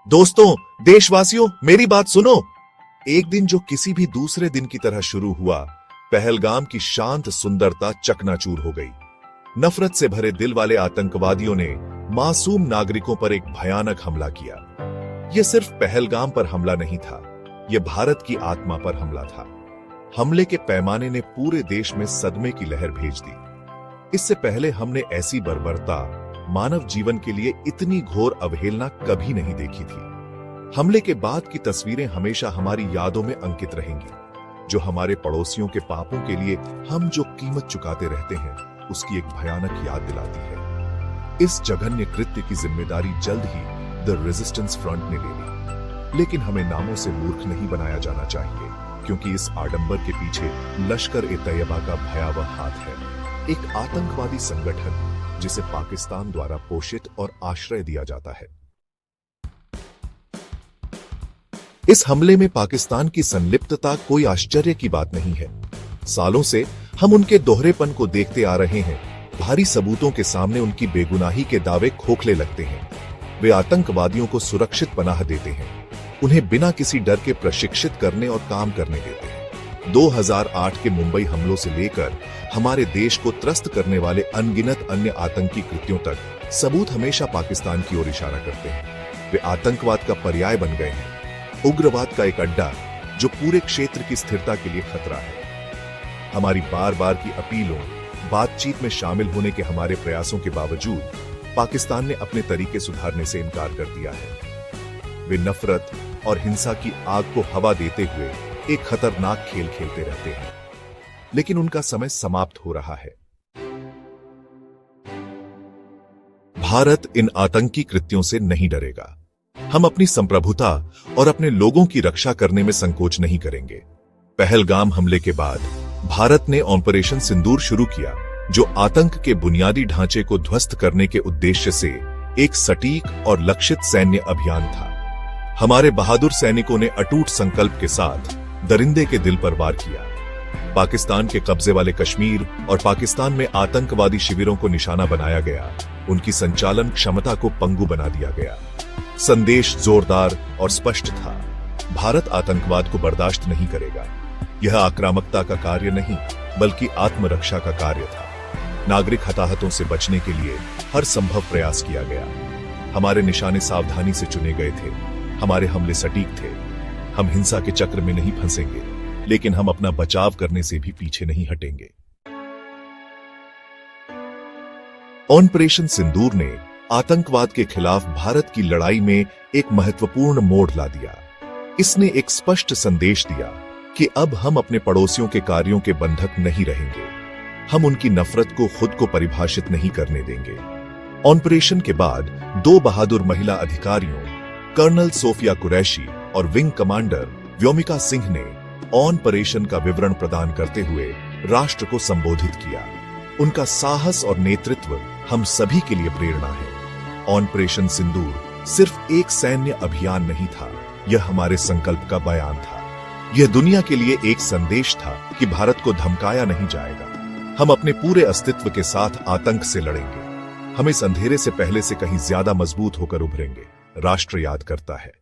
दोस्तों, देशवासियों, मेरी बात सुनो। एक दिन जो किसी भी दूसरे दिन की तरह शुरू हुआ, पहलगाम की शांत सुंदरता चकनाचूर हो गई। नफरत से भरे दिल वाले आतंकवादियों ने मासूम नागरिकों पर एक भयानक हमला किया। यह सिर्फ पहलगाम पर हमला नहीं था, यह भारत की आत्मा पर हमला था। हमले के पैमाने ने पूरे देश में सदमे की लहर भेज दी। इससे पहले हमने ऐसी बर्बरता, मानव जीवन के लिए इतनी घोर अवहेलना कभी नहीं देखी थी। हमले के बाद की तस्वीरें हमेशा हमारी यादों में अंकित रहेंगी। जो हमारे पड़ोसियों के पापों के लिए हम जो कीमत चुकाते रहते हैं, उसकी एक भयानक याद दिलाती है। इस जघन्य कृत्य की जिम्मेदारी जल्द ही द रेजिस्टेंस फ्रंट ने ले ली। लेकिन हमें नामों से मूर्ख नहीं बनाया जाना चाहिए, क्योंकि इस आडंबर के पीछे लश्कर-ए-तैयबा का भयावह हाथ है। एक आतंकवादी संगठन जिसे पाकिस्तान द्वारा पोषित और आश्रय दिया जाता है। इस हमले में पाकिस्तान की संलिप्तता कोई आश्चर्य की बात नहीं है। सालों से हम उनके दोहरेपन को देखते आ रहे हैं। भारी सबूतों के सामने उनकी बेगुनाही के दावे खोखले लगते हैं। वे आतंकवादियों को सुरक्षित पनाह देते हैं, उन्हें बिना किसी डर के प्रशिक्षित करने और काम करने देते हैं। 2008 के मुंबई हमलों से लेकर हमारे देश को त्रस्त करने वाले अनगिनत अन्य आतंकी कृत्यों तक सबूत हमेशा पाकिस्तान की ओर इशारा करते हैं। वे आतंकवाद का पर्याय बन गए हैं, उग्रवाद का एक अड्डा जो पूरे क्षेत्र की स्थिरता के लिए खतरा है। हमारी बार बार की अपीलों, बातचीत में शामिल होने के हमारे प्रयासों के बावजूद पाकिस्तान ने अपने तरीके सुधारने से इनकार कर दिया है। वे नफरत और हिंसा की आग को हवा देते हुए एक खतरनाक खेल खेलते रहते हैं, लेकिन उनका समय समाप्त हो रहा है। भारत इन आतंकी कृत्यों से नहीं डरेगा। हम अपनी संप्रभुता और अपने लोगों की रक्षा करने में संकोच नहीं करेंगे। पहलगाम हमले के बाद भारत ने ऑपरेशन सिंदूर शुरू किया, जो आतंक के बुनियादी ढांचे को ध्वस्त करने के उद्देश्य से एक सटीक और लक्षित सैन्य अभियान था। हमारे बहादुर सैनिकों ने अटूट संकल्प के साथ दरिंदे के दिल पर वार किया। पाकिस्तान के कब्जे वाले कश्मीर और पाकिस्तान में आतंकवादी शिविरों को निशाना बनाया गया। उनकी संचालन क्षमता को पंगु बना दिया गया। संदेश जोरदार और स्पष्ट था, भारत आतंकवाद को बर्दाश्त नहीं करेगा। यह आक्रामकता का कार्य नहीं, बल्कि आत्मरक्षा का कार्य था। नागरिक हताहतों से बचने के लिए हर संभव प्रयास किया गया। हमारे निशाने सावधानी से चुने गए थे, हमारे हमले सटीक थे। हम हिंसा के चक्र में नहीं फंसेंगे, लेकिन हम अपना बचाव करने से भी पीछे नहीं हटेंगे। ऑपरेशन सिंदूर ने आतंकवाद के खिलाफ भारत की लड़ाई में एक महत्वपूर्ण मोड़ ला दिया। इसने एक स्पष्ट संदेश दिया कि अब हम अपने पड़ोसियों के कार्यों के बंधक नहीं रहेंगे। हम उनकी नफरत को खुद को परिभाषित नहीं करने देंगे। ऑपरेशन के बाद 2 बहादुर महिला अधिकारियों, कर्नल सोफिया कुरैशी और विंग कमांडर व्योमिका सिंह ने ऑपरेशन का विवरण प्रदान करते हुए राष्ट्र को संबोधित किया। उनका साहस और नेतृत्व हम सभी के लिए प्रेरणा है। ऑपरेशन सिंदूर सिर्फ एक सैन्य अभियान नहीं था, यह हमारे संकल्प का बयान था। यह दुनिया के लिए एक संदेश था कि भारत को धमकाया नहीं जाएगा। हम अपने पूरे अस्तित्व के साथ आतंक से लड़ेंगे। हम इस अंधेरे से पहले से कहीं ज्यादा मजबूत होकर उभरेंगे। राष्ट्र याद करता है।